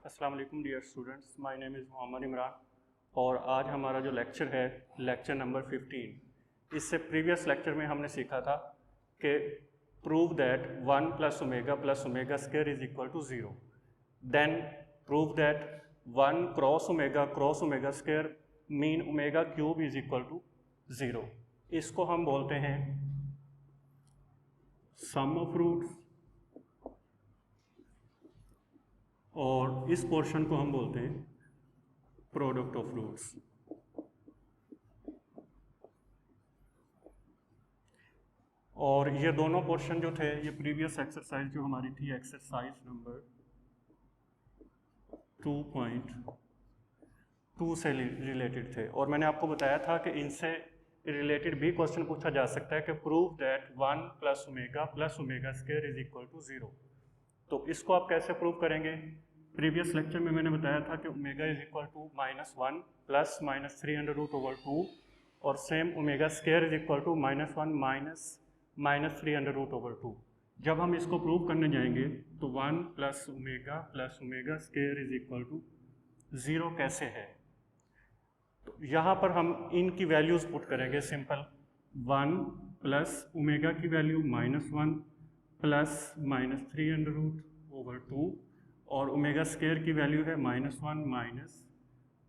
अस्सलाम वालेकुम dear students, my name is Mohammad Imran और आज हमारा जो लेक्चर है लेक्चर नंबर 15। इससे प्रीवियस लेक्चर में हमने सीखा था कि prove that 1 plus omega square is equal to 0। Then prove that 1 cross omega square mean omega cube is equal to 0। इसको हम बोलते हैं सम ऑफ रूट्स और इस पोर्शन को हम बोलते हैं प्रोडक्ट ऑफ रूट्स। और ये दोनों पोर्शन जो थे ये प्रीवियस एक्सरसाइज जो हमारी थी एक्सरसाइज नंबर 2.2 से रिलेटेड थे और मैंने आपको बताया था कि इनसे रिलेटेड भी क्वेश्चन पूछा जा सकता है कि prove that 1 plus omega square is equal to 0। तो इसको आप कैसे प्रूव करेंगे? प्रीवियस लेक्चर में मैंने बताया था कि omega is equal to -1 plus -3√/2 और same omega square is equal to -1 minus 3√/2। जब हम इसको प्रूव करने जाएंगे तो 1 plus omega square is equal to 0 कैसे है? तो यहाँ पर हम इनकी वैल्यूज पुट करेंगे सिंपल। 1 प्लस ओमेगा की वैल्यू -1 प्लस -3√/2 और ओमेगा स्क्वायर की वैल्यू है -1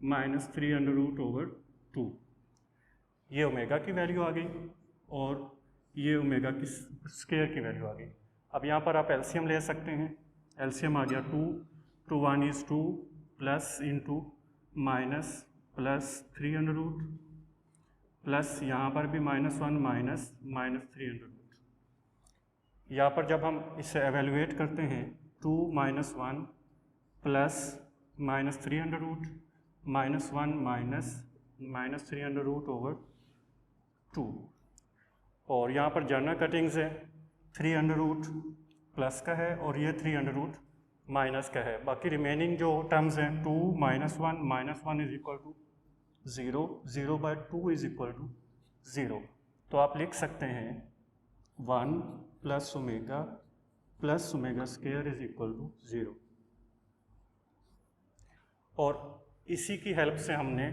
माइनस 3√/2। ये ओमेगा की वैल्यू आ गई और ये ओमेगा की स्क्वायर की वैल्यू आ गई। अब यहाँ पर आप एलसीएम ले सकते हैं। एलसीएम आ गया 2 to 1 is 2 plus into minus plus 300 plus यहाँ पर भी -1 माइनस 300। यहाँ पर जब हम इसे एवेलुएट करते हैं 2 - 1 प्लस -300 -1 माइनस 300/2 और यहाँ पर जर्नल कटिंग्स है 300 प्लस का है और ये 300 माइनस का है। बाकी रिमेनिंग जो टर्म्स हैं 2 - 1 is equal to 0, 0/2 is equal to 0। तो आप लिख सकते हैं 1 plus omega square is equal to 0। और इसी की हेल्प से हमने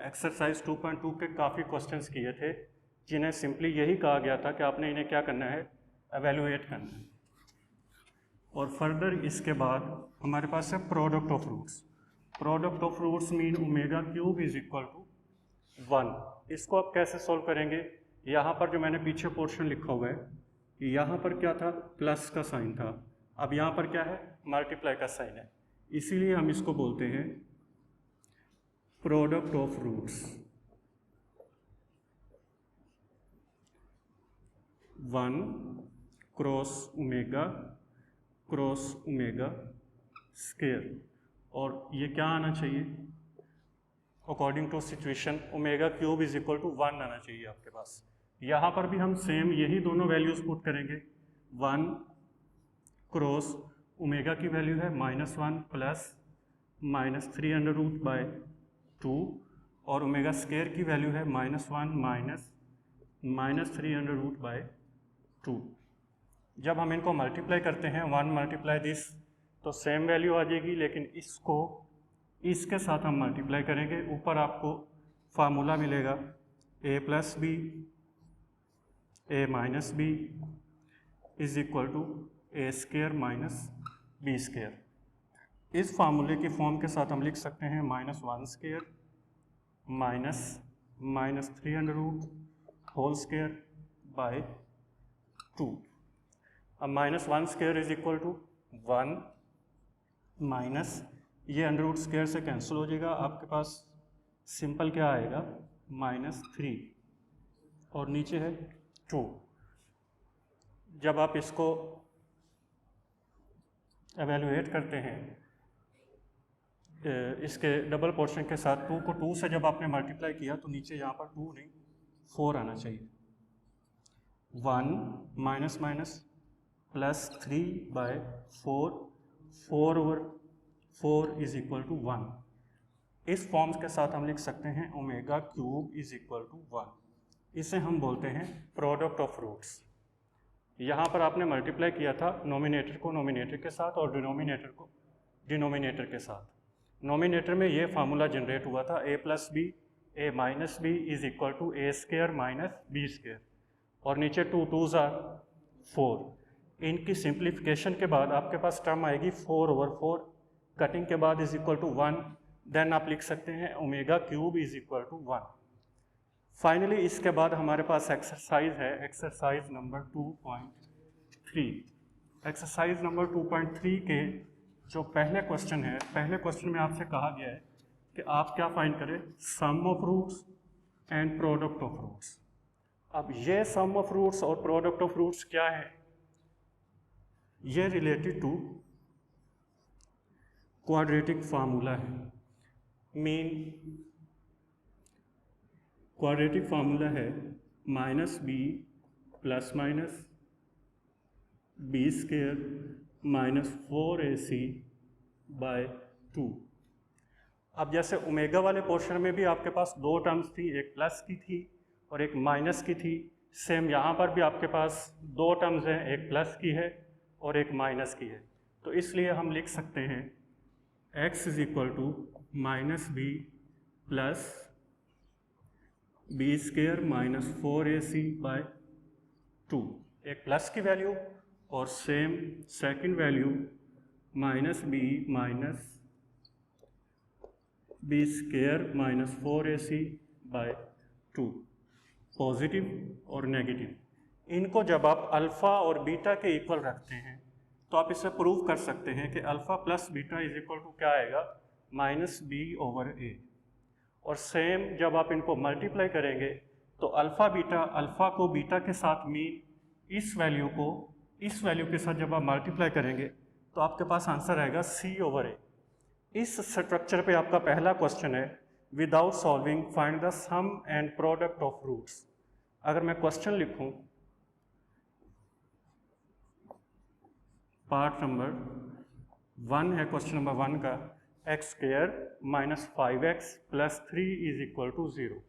एक्सरसाइज 2.2 के काफ़ी क्वेश्चंस किए थे जिन्हें सिंपली यही कहा गया था कि आपने इन्हें क्या करना है, एवेलुएट करना है। और फर्दर इसके बाद हमारे पास है product of roots. Product of roots mean omega cube is equal to 1। इसको आप कैसे सॉल्व करेंगे? यहाँ पर जो मैंने पीछे पोर्शन लिखा हुआ है, यहाँ पर क्या था, प्लस का साइन था, अब यहाँ पर क्या है, मल्टीप्लाई का साइन है। इसीलिए हम इसको बोलते हैं product of roots. 1 cross omega square और ये क्या आना चाहिए according to situation, omega cube is equal to 1 आना चाहिए आपके पास। यहाँ पर भी हम सेम यही दोनों वैल्यूज पुट करेंगे। 1 क्रॉस ओमेगा की वैल्यू है -1 प्लस -300/2 और ओमेगा स्क्वायर की वैल्यू है -1 माइनस 300/2। जब हम इनको मल्टीप्लाई करते हैं 1 मल्टीप्लाई दिस तो सेम वैल्यू आ जाएगी, लेकिन इसको इसके साथ हम मल्टीप्लाई करेंगे। ऊपर आपको फार्मूला मिलेगा a plus B a minus B is equal to a square minus B square. इस फार्मूले की फॉर्म के साथ हम लिख सकते हैं -1 square minus 300 whole square by 2। अब -1 square is equal to 1 minus ये अंडर स्क्वायर से कैंसिल हो जाएगा, आपके पास सिंपल क्या आएगा -3 और नीचे है 2। जब आप इसको एवेलुएट करते हैं इसके डबल पोर्शन के साथ 2 को 2 से जब आपने मल्टीप्लाई किया तो नीचे यहाँ पर 2 नहीं 4 आना चाहिए। 1 minus minus plus 3/4, 4/4 is equal to 1। इस फॉर्म्स के साथ हम लिख सकते हैं omega cube is equal to 1। इसे हम बोलते हैं प्रोडक्ट ऑफ रूट्स। यहाँ पर आपने मल्टीप्लाई किया था नोमिनेटर को नोमिनेटर के साथ और डिनोमिनेटर को डिनोमिनेटर के साथ। नोमिनेटर में ये फार्मूला जनरेट हुआ था a plus B a minus B is equal to A square minus B square, और नीचे 2 2s आर 4। इनकी सिंप्लीफिकेशन के बाद आपके पास टर्म आएगी 4/4, कटिंग के बाद इज इक्वल टू 1, देन आप लिख सकते हैं omega cube is equal to 1। Finally इसके बाद हमारे पास एक्सरसाइज है, एक्सरसाइज नंबर 2.3। एक्सरसाइज नंबर 2.3 के जो पहले क्वेश्चन है, पहले क्वेश्चन में आपसे कहा गया है कि आप क्या फाइंड करें, sum of roots and product of roots. अब ये सम ऑफ रूट्स और प्रोडक्ट ऑफ रूट्स क्या है, ये रिलेटेड टू क्वाड्रेटिक फार्मूला है। मीन क्वाड्रेटिक फार्मूला है minus B plus minus B square minus 4ac by 2। अब जैसे ओमेगा वाले पोर्शन में भी आपके पास दो टर्म्स थी, एक प्लस की थी और एक माइनस की थी, सेम यहाँ पर भी आपके पास दो टर्म्स हैं, एक प्लस की है और एक माइनस की है। तो इसलिए हम लिख सकते हैं x is equal to minus B plus B square minus 4ac by 2, एक प्लस की वैल्यू और same second value minus B square minus 4ac by 2, positive और नेगेटिव। इनको जब आप अल्फ़ा और बीटा के इक्वल रखते हैं तो आप इसे प्रूव कर सकते हैं कि alpha plus beta is equal to क्या आएगा, माइनस बी ओवर ए। और सेम जब आप इनको मल्टीप्लाई करेंगे तो अल्फ़ा को बीटा के साथ मीन, इस वैल्यू को इस वैल्यू के साथ जब आप मल्टीप्लाई करेंगे तो आपके पास आंसर आएगा सी ओवर ए। इस स्ट्रक्चर पे आपका पहला क्वेश्चन है, without solving find the sum and product of roots. अगर मैं क्वेश्चन लिखूं, पार्ट नंबर 1 है क्वेश्चन नंबर 1 का, x square minus 5x plus 3 is equal to 0।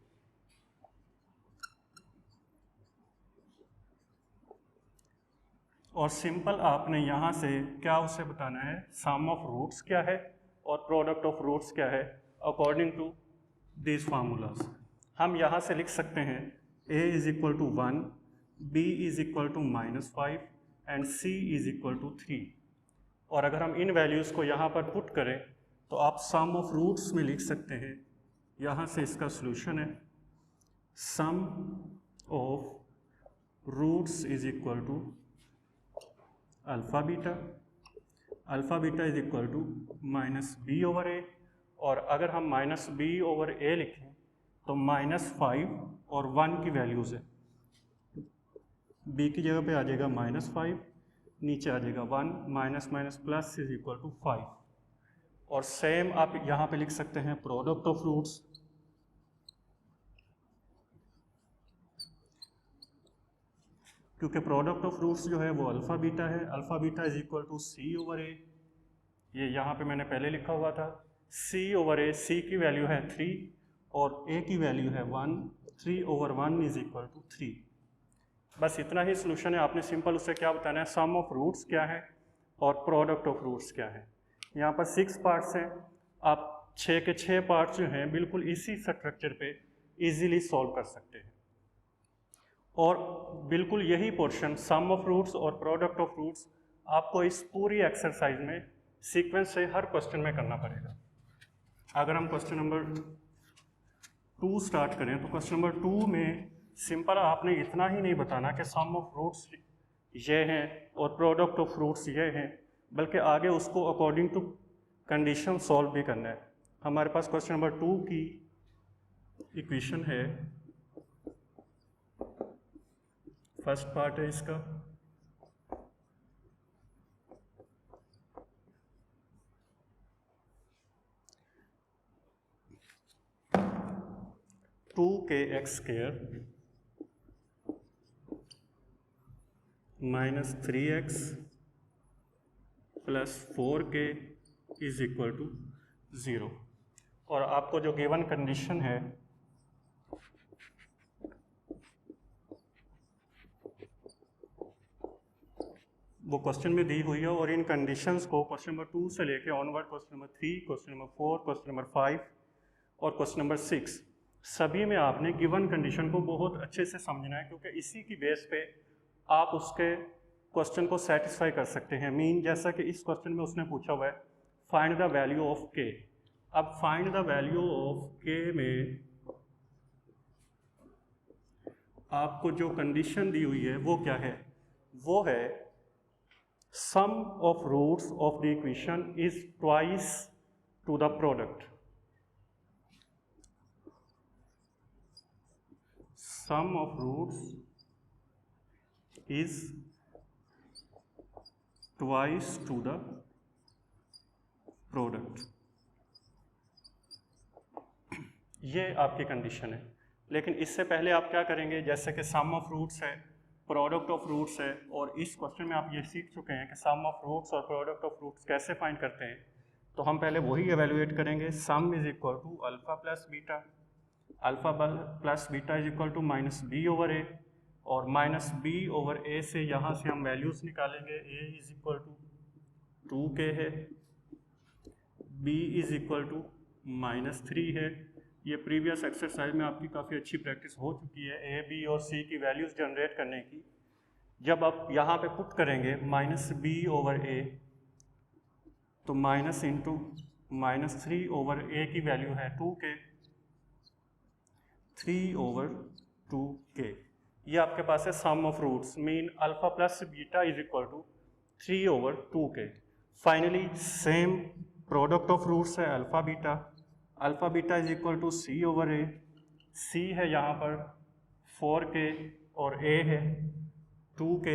और सिंपल आपने यहाँ से क्या उसे बताना है, सम ऑफ रूट्स क्या है और प्रोडक्ट ऑफ रूट्स क्या है अकॉर्डिंग टू दिस फार्मूलाज। हम यहाँ से लिख सकते हैं a is equal to 1, b is equal to minus 5 and c is equal to 3। और अगर हम इन वैल्यूज़ को यहाँ पर पुट करें तो आप सम ऑफ रूट्स में लिख सकते हैं, यहाँ से इसका सॉल्यूशन है sum of roots is equal to alpha beta is equal to minus B over A. और अगर हम माइनस बी ओवर ए लिखें तो माइनस 5 और 1 की वैल्यूज़ है, b की जगह पे आ जाएगा माइनस 5, नीचे आ जाएगा 1, minus minus plus is equal to 5। और सेम आप यहाँ पे लिख सकते हैं प्रोडक्ट ऑफ रूट्स, क्योंकि प्रोडक्ट ऑफ रूट्स जो है वो अल्फ़ा बीटा है। Alpha beta is equal to C over A, ये यहाँ पे मैंने पहले लिखा हुआ था, सी ओवर ए, सी की वैल्यू है 3 और ए की वैल्यू है 1, 3 ओवर 1 इज इक्वल टू 3। बस इतना ही सोल्यूशन है। आपने सिंपल उससे क्या बताना है, सम ऑफ रूट्स क्या है और प्रोडक्ट ऑफ रूट्स क्या है। यहाँ पर 6 पार्ट्स हैं, आप 6 के 6 पार्ट्स जो हैं बिल्कुल इसी स्ट्रक्चर पे इजीली सॉल्व कर सकते हैं। और बिल्कुल यही पोर्शन सम ऑफ रूट्स और प्रोडक्ट ऑफ रूट्स आपको इस पूरी एक्सरसाइज में सीक्वेंस से हर क्वेश्चन में करना पड़ेगा। अगर हम क्वेश्चन नंबर 2 स्टार्ट करें तो क्वेश्चन नंबर 2 में सिंपल आपने इतना ही नहीं बताना कि सम ऑफ रूट्स ये हैं और प्रोडक्ट ऑफ रूट्स ये हैं, बल्कि आगे उसको अकॉर्डिंग टू कंडीशन सॉल्व भी करना है। हमारे पास क्वेश्चन नंबर 2 की इक्वेशन है, फर्स्ट पार्ट है इसका, two K x square minus 3x plus 4k is equal to 0। और आपको जो गिवन कंडीशन है वो क्वेश्चन में दी हुई है और इन कंडीशंस को क्वेश्चन नंबर 2 से लेके onward question number 3, question number 4, question number 5 और क्वेश्चन नंबर 6 सभी में आपने गिवन कंडीशन को बहुत अच्छे से समझना है, क्योंकि इसी की बेस पे आप उसके क्वेश्चन को सेटिस्फाई कर सकते हैं। मीन जैसा कि इस क्वेश्चन में उसने पूछा हुआ है फाइंड द वैल्यू ऑफ के। अब फाइंड द वैल्यू ऑफ के में आपको जो कंडीशन दी हुई है वो क्या है? वो है sum of roots of the equation is twice to the product. Sum of roots is twice to the product. ये आपकी कंडीशन है। लेकिन इससे पहले आप क्या करेंगे, जैसे कि सम ऑफ रूट्स है, प्रोडक्ट ऑफ रूट्स है, और इस क्वेश्चन में आप ये सीख चुके हैं कि सम ऑफ रूट्स और प्रोडक्ट ऑफ रूट्स कैसे फाइंड करते हैं। तो हम पहले वही एवेलुएट करेंगे। Sum is equal to alpha plus beta, alpha plus beta is equal to minus B over A, और माइनस बी ओवर ए से यहाँ से हम वैल्यूज निकालेंगे। ए इज इक्वल टू 2k है, बी इज इक्वल टू -3 है। ये प्रीवियस एक्सरसाइज में आपकी काफ़ी अच्छी प्रैक्टिस हो चुकी है ए, बी और सी की वैल्यूज़ जनरेट करने की। जब आप यहाँ पे पुट करेंगे -b ओवर ए, तो माइनस इंटू -3 ओवर ए की वैल्यू है 2k, 3 ओवर 2k। ये आपके पास है sum of roots, mean alpha plus beta is equal to 3 over 2k। Finally same product of roots है alpha beta, alpha beta is equal to C over A. C है यहाँ पर 4k और a है 2k।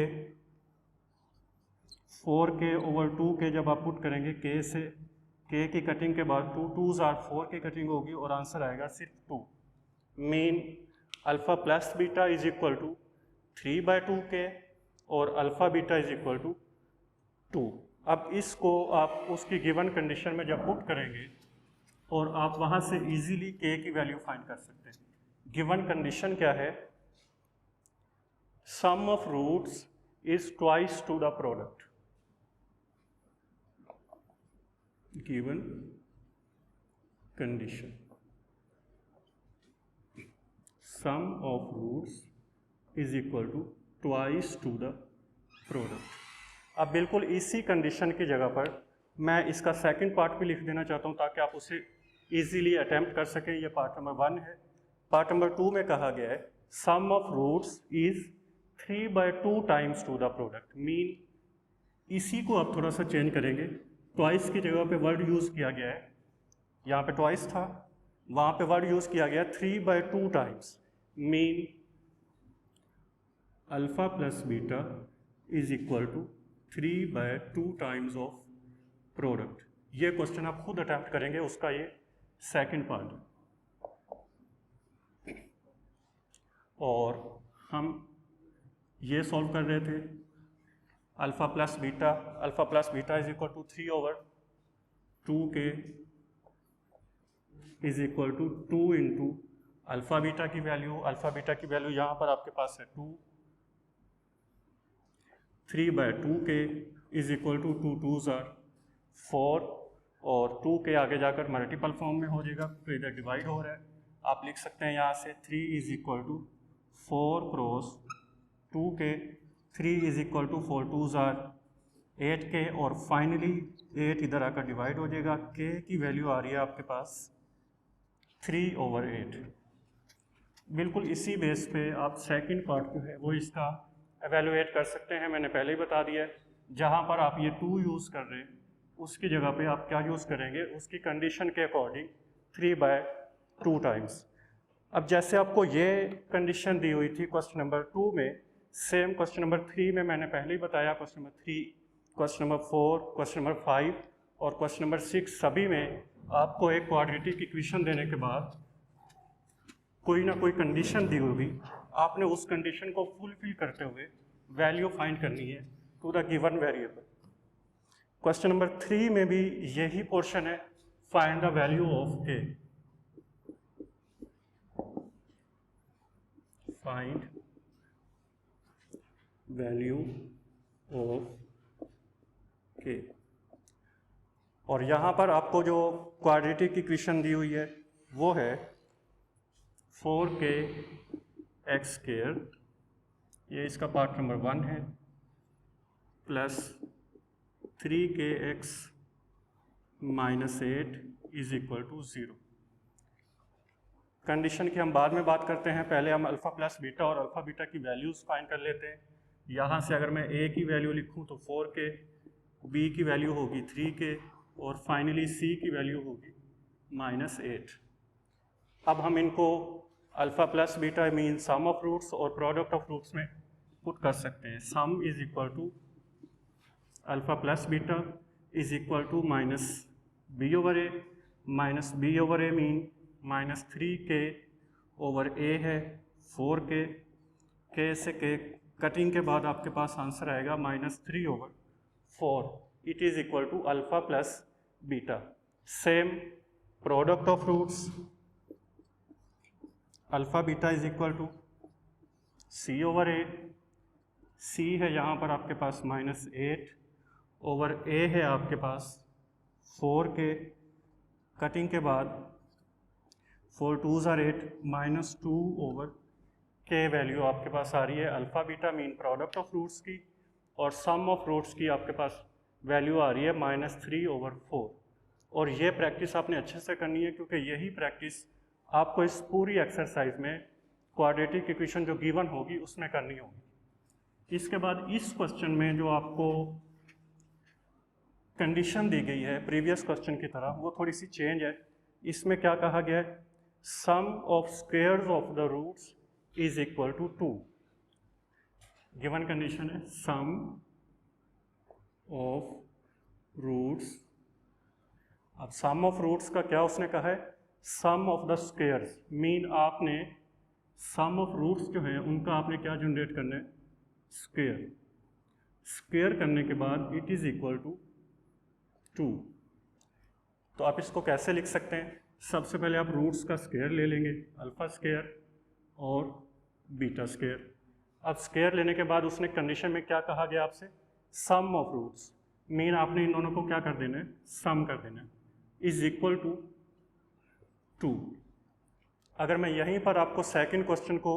4k ओवर 2k जब आप put करेंगे k से, k की कटिंग के बाद 2 2s आर 4 की कटिंग होगी और आंसर आएगा सिर्फ 2। Mean alpha plus beta is equal to 3/2k और alpha beta is equal to 2। अब इसको आप उसकी गिवन कंडीशन में जब पुट करेंगे और आप वहाँ से इजीली k की वैल्यू फाइंड कर सकते हैं। गिवन कंडीशन क्या है? Sum of roots is twice to the product. Given condition sum of roots is equal to twice to the product. अब बिल्कुल इसी कंडीशन की जगह पर मैं इसका सेकंड पार्ट भी लिख देना चाहता हूँ ताकि आप उसे इजीली अटेम्प्ट कर सकें। ये पार्ट नंबर 1 है। पार्ट नंबर 2 में कहा गया है sum of roots is 3/2 times to the product. Mean इसी को आप थोड़ा सा चेंज करेंगे, ट्वाइस की जगह पे वर्ड यूज़ किया गया है। यहाँ पे ट्वाइस था, वहाँ पे वर्ड यूज़ किया गया 3/2 times. Mean alpha plus beta is equal to 3/2 times of product. ये क्वेश्चन आप खुद अटेम्प्ट करेंगे, उसका ये सेकंड पार्ट है। और हम ये सॉल्व कर रहे थे alpha plus beta is equal to 3 over 2k is equal to 2 into alpha beta की वैल्यू यहाँ पर आपके पास है 2, 3/2k is equal to 2 2s are 4, और 2k आगे जाकर मल्टीपल फॉर्म में हो जाएगा तो इधर डिवाइड हो रहा है। आप लिख सकते हैं यहाँ से 3 is equal to 4 cross 2k, 3 is equal to 4 2s are 8k, और फाइनली 8 इधर आकर डिवाइड हो जाएगा। k की वैल्यू आ रही है आपके पास 3 ओवर 8। बिल्कुल इसी बेस पे आप सेकंड पार्ट जो है वो इसका एवेलुएट कर सकते हैं। मैंने पहले ही बता दिया है, जहाँ पर आप ये 2 यूज़ कर रहे हैं उसकी जगह पे आप क्या यूज़ करेंगे, उसकी कंडीशन के अकॉर्डिंग 3/2 टाइम्स। अब जैसे आपको ये कंडीशन दी हुई थी क्वेश्चन नंबर 2 में, सेम क्वेश्चन नंबर 3 में मैंने पहले ही बताया। Question number 3, question number 4, question number 5 और क्वेश्चन नंबर 6 सभी में आपको एक क्वाड्रेटिक इक्वेशन देने के बाद कोई ना कोई कंडीशन दी होगी, आपने उस कंडीशन को फुलफिल करते हुए वैल्यू फाइंड करनी है to the given variable. Question number 3 में भी यही पोर्शन है, find the value of A. Find value of k। और यहाँ पर आपको जो क्वाड्रेटिक इक्वेशन दी हुई है वो है 4k x स्क्वायर, ये इसका पार्ट नंबर 1 है, plus 3k x minus 8 is equal to 0। Condition की हम बाद में बात करते हैं, पहले हम अल्फ़ा प्लस बीटा और अल्फ़ा बीटा की वैल्यूज़ फाइंड कर लेते हैं। यहाँ से अगर मैं a की वैल्यू लिखूँ तो 4k, b की वैल्यू होगी 3k और फाइनली c की वैल्यू होगी माइनस 8। अब हम इनको alpha plus beta mean sum of roots और प्रोडक्ट ऑफ रूट्स में पुट कर सकते हैं। Sum is equal to alpha plus beta is equal to minus B over A, minus B over A mean minus 3k over a है 4k, k से k cutting के बाद आपके पास आंसर आएगा minus 3 over 4। It is equal to alpha plus beta. Same product of roots, alpha beta is equal to c over a, c है यहाँ पर आपके पास माइनस 8 ओवर a है आपके पास 4k, कटिंग के बाद 4 2s are 8, minus 2 over k value आपके पास आ रही है alpha beta mean product of roots की, और सम ऑफ रूट्स की आपके पास वैल्यू आ रही है माइनस 3 ओवर 4। और ये प्रैक्टिस आपने अच्छे से करनी है क्योंकि यही प्रैक्टिस आपको इस पूरी एक्सरसाइज में क्वाड्रेटिक इक्वेशन जो गिवन होगी उसमें करनी होगी। इसके बाद इस क्वेश्चन में जो आपको कंडीशन दी गई है प्रीवियस क्वेश्चन की तरह, वो थोड़ी सी चेंज है। इसमें क्या कहा गया है, sum of squares of the roots is equal to 2। Given condition है सम ऑफ रूट्स। अब सम ऑफ रूट्स का क्या उसने कहा है, sum of the squares mean आपने सम ऑफ रूट्स जो है उनका आपने क्या जनरेट करना है, स्क्वायर। स्क्वायर करने के बाद इट इज इक्वल टू 2। तो आप इसको कैसे लिख सकते हैं, सबसे पहले आप रूट्स का स्क्वायर ले लेंगे, अल्फा स्क्वायर और बीटा स्क्वायर। अब स्क्वायर लेने के बाद उसने कंडीशन में क्या कहा गया आपसे, सम ऑफ रूट्स मीन आपने इन दोनों को क्या कर देना है, सम कर देना है, इज इक्वल टू 2। अगर मैं यहीं पर आपको सेकंड क्वेश्चन को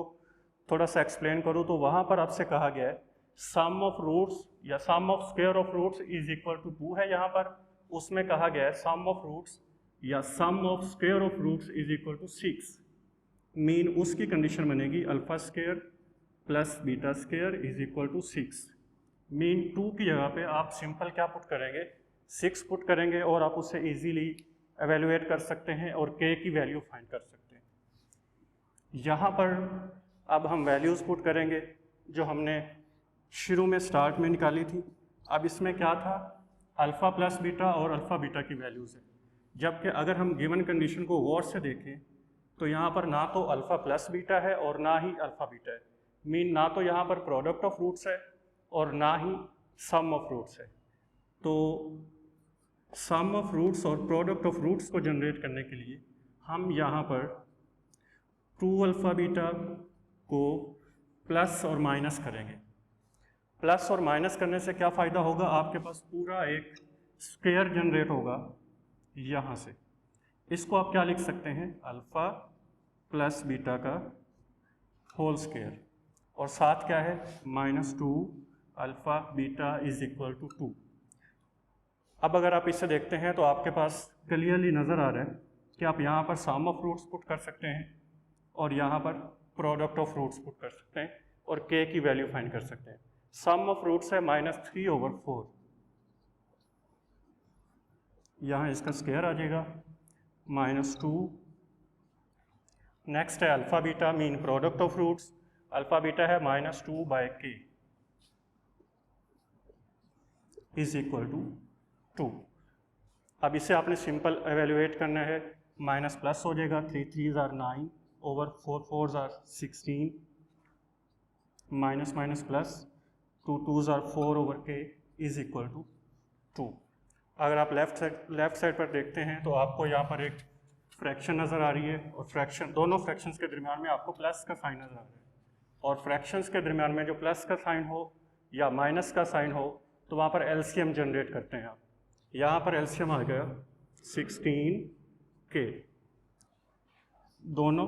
थोड़ा सा एक्सप्लेन करूं तो वहां पर आपसे कहा गया है सम ऑफ रूट्स या sum of square of roots is equal to 2 है यहाँ पर, उसमें कहा गया है सम ऑफ रूट्स या sum of square of roots is equal to 6। Mean उसकी कंडीशन बनेगी alpha square plus beta square is equal to 6। मीन 2 की जगह पे आप सिंपल क्या पुट करेंगे, 6 पुट करेंगे और आप उसे इजीली एवेलुएट कर सकते हैं और k की वैल्यू फाइंड कर सकते हैं। यहाँ पर अब हम वैल्यूज़ पुट करेंगे जो हमने शुरू में स्टार्ट में निकाली थी। अब इसमें क्या था, अल्फ़ा प्लस बीटा और अल्फ़ा बीटा की वैल्यूज़ है, जबकि अगर हम गिवन कंडीशन को गौर से देखें तो यहाँ पर ना तो अल्फ़ा प्लस बीटा है और ना ही अल्फ़ा बीटा है। मीन ना तो यहाँ पर प्रोडक्ट ऑफ रूट्स है और ना ही सम ऑफ रूट्स है। तो सम ऑफ रूट्स और प्रोडक्ट ऑफ रूट्स को जनरेट करने के लिए हम यहाँ पर 2 अल्फ़ा बीटा को प्लस और माइनस करेंगे। प्लस और माइनस करने से क्या फ़ायदा होगा, आपके पास पूरा एक स्क्वायर जनरेट होगा यहाँ से। इसको आप क्या लिख सकते हैं, अल्फ़ा प्लस बीटा का होल स्क्वायर, और साथ क्या है minus 2 alpha beta is equal to 2। अब अगर आप इसे देखते हैं तो आपके पास क्लियरली नज़र आ रहा है कि आप यहाँ पर सम ऑफ रूट्स पुट कर सकते हैं और यहाँ पर प्रोडक्ट ऑफ रूट्स पुट कर सकते हैं और k की वैल्यू फाइंड कर सकते हैं। सम ऑफ रूट्स है माइनस 3 ओवर 4, यहाँ इसका स्क्वायर आ जाएगा माइनस 2। नेक्स्ट है alpha beta mean product of roots, alpha beta है minus 2 by k is equal to 2। अब इसे आपने सिंपल एवेल्युएट करना है, माइनस प्लस हो जाएगा, 3 3s are 9 ओवर 4 4s are 16, minus minus plus 2 2s are 4 over k is equal to 2। अगर आप लेफ्ट साइड पर देखते हैं तो आपको यहाँ पर एक फ्रैक्शन नज़र आ रही है और फ्रैक्शन, दोनों फ्रैक्शंस के दरमियान में आपको प्लस का साइन नज़र आ रहा है। और फ्रैक्शंस के दरमियान में जो प्लस का साइन हो या माइनस का साइन हो तो वहाँ पर एलसीएम जनरेट करते हैं आप। यहाँ पर एलसीएम आ गया 16k, दोनों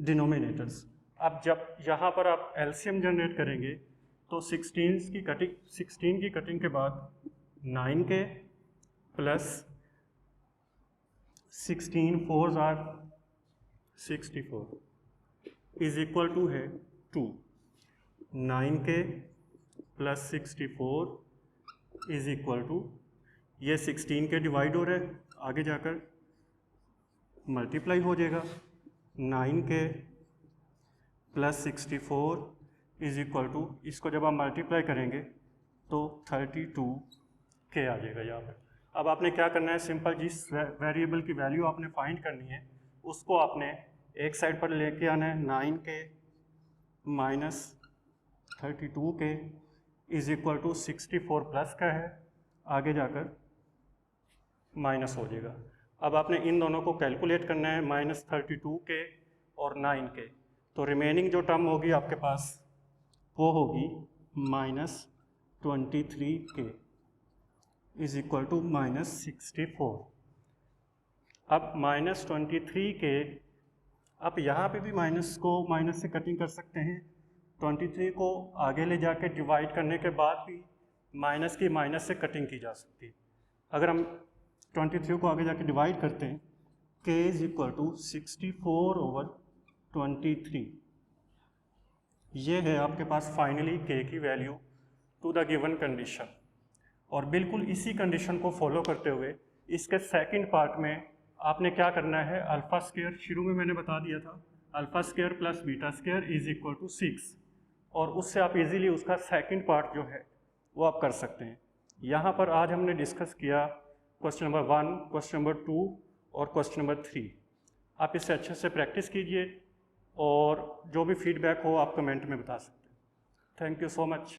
डिनोमिनेटर्स। अब जब यहाँ पर आप एलसीएम जनरेट करेंगे तो 16 की कटिंग के बाद 9k plus 16 4s are 64 is equal to है 2। 9k plus 64 is equal to, ये 16 के डिवाइड हो रहा है, आगे जाकर मल्टीप्लाई हो जाएगा। 9k plus 64 is equal to, इसको जब आप मल्टीप्लाई करेंगे तो 32k आ जाएगा यहाँ पर। अब आपने क्या करना है, सिंपल जिस वेरिएबल की वैल्यू आपने फाइंड करनी है उसको आपने एक साइड पर लेके आना है। 9k minus 32k is equal to 64 plus का है, आगे जाकर माइनस हो जाएगा। अब आपने इन दोनों को कैलकुलेट करना है, माइनस 32k और 9k, तो रिमेनिंग जो टर्म होगी आपके पास वो होगी minus 23k is equal to minus 64। अब माइनस 23k, आप यहाँ पे भी माइनस को माइनस से कटिंग कर सकते हैं। 23 को आगे ले जाके डिवाइड करने के बाद भी माइनस की माइनस से कटिंग की जा सकती है। अगर हम 23 को आगे जाके डिवाइड करते हैं, k is equal to 64 over 23, ये है आपके पास फाइनली k की value to the given condition. और बिल्कुल इसी कंडीशन को फॉलो करते हुए इसके सेकंड पार्ट में आपने क्या करना है, अल्फा स्क्वायर, शुरू में मैंने बता दिया था, alpha square plus beta square is equal to 6, और उससे आप इजीली उसका सेकंड पार्ट जो है वो आप कर सकते हैं। यहाँ पर आज हमने डिस्कस किया क्वेश्चन नंबर 1, क्वेश्चन नंबर 2 और क्वेश्चन नंबर 3। आप इससे अच्छे से प्रैक्टिस कीजिए और जो भी फीडबैक हो आप कमेंट में बता सकते हैं। Thank you so much.